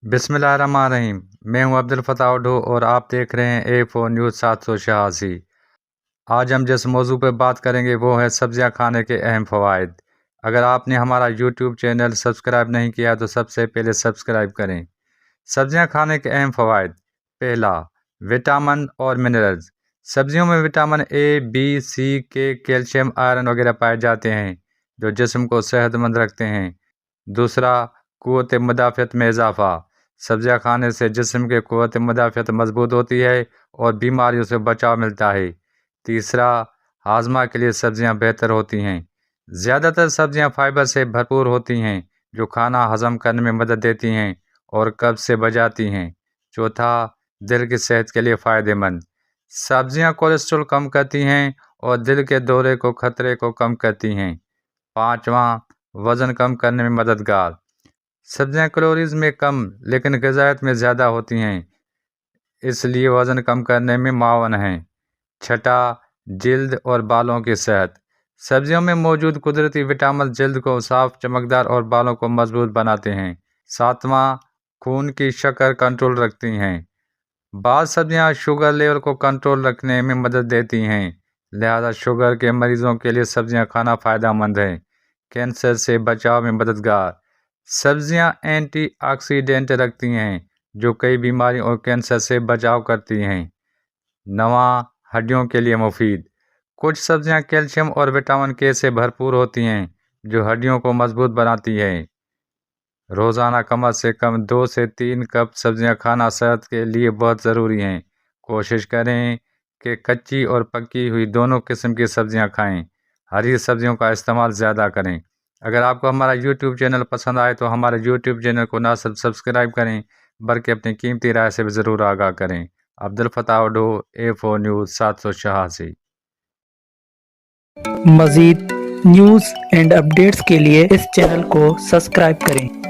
बिस्मिल्लाहिर्रहमानिर्रहीम। मैं हूं अब्दुल फताह उड्डू और आप देख रहे हैं A4 न्यूज़ 786। आज हम जिस मौजू पर बात करेंगे वो है सब्जियां खाने के अहम फ़वाइद। अगर आपने हमारा YouTube चैनल सब्सक्राइब नहीं किया तो सबसे पहले सब्सक्राइब करें। सब्जियां खाने के अहम फ़वाइद। पहला, विटामिन और मिनरल्स। सब्जियों में vitamin A, B, C, K, calcium, iron वगैरह पाए जाते हैं जो जिस्म को सेहतमंद रखते हैं। दूसरा, क़ुव्वत मुदाफ़अत में इजाफ़ा। सब्जियां खाने से जिस्म के क़ुव्वत मुदाफ़अत मजबूत होती है और बीमारियों से बचाव मिलता है। तीसरा, हाजमा के लिए सब्जियां बेहतर होती हैं। ज़्यादातर सब्जियां फाइबर से भरपूर होती हैं जो खाना हज़म करने में मदद देती हैं और कब्ज़ से बचाती हैं। चौथा, दिल की सेहत के लिए फ़ायदेमंद। सब्जियां कोलेस्ट्रॉल कम करती हैं और दिल के दौरे को खतरे को कम करती हैं। पाँचवां, वज़न कम करने में मददगार। सब्जियां कैलोरीज में कम लेकिन ग़िज़ायत में ज़्यादा होती हैं, इसलिए वज़न कम करने में मुआवन हैं। छठा, जल्द और बालों की सेहत। सब्जियों में मौजूद कुदरती विटामिन जल्द को साफ, चमकदार और बालों को मजबूत बनाते हैं। सातवां, खून की शक्कर कंट्रोल रखती हैं। बाद सब्जियां शुगर लेवल को कंट्रोल रखने में मदद देती हैं, लिहाजा शुगर के मरीजों के लिए सब्जियां खाना फ़ायदेमंद है। कैंसर से बचाव में मददगार। सब्जियां एंटीऑक्सीडेंट रखती हैं जो कई बीमारियों और कैंसर से बचाव करती हैं। नवां, हड्डियों के लिए मुफीद। कुछ सब्जियां कैल्शियम और विटामिन के से भरपूर होती हैं जो हड्डियों को मजबूत बनाती है। रोज़ाना कम से कम 2 से 3 कप सब्जियां खाना सेहत के लिए बहुत ज़रूरी हैं। कोशिश करें कि कच्ची और पकी हुई दोनों किस्म की सब्जियां खाएं। हरी सब्जियों का इस्तेमाल ज़्यादा करें। अगर आपको हमारा YouTube चैनल पसंद आए तो हमारे YouTube चैनल को ना सिर्फ सब्सक्राइब करें बल्कि अपनी कीमती राय से भी ज़रूर आगाह करें। अब्दुल फताह उड्डू, A4 न्यूज़ 786। मज़ीद न्यूज़ एंड अपडेट्स के लिए इस चैनल को सब्सक्राइब करें।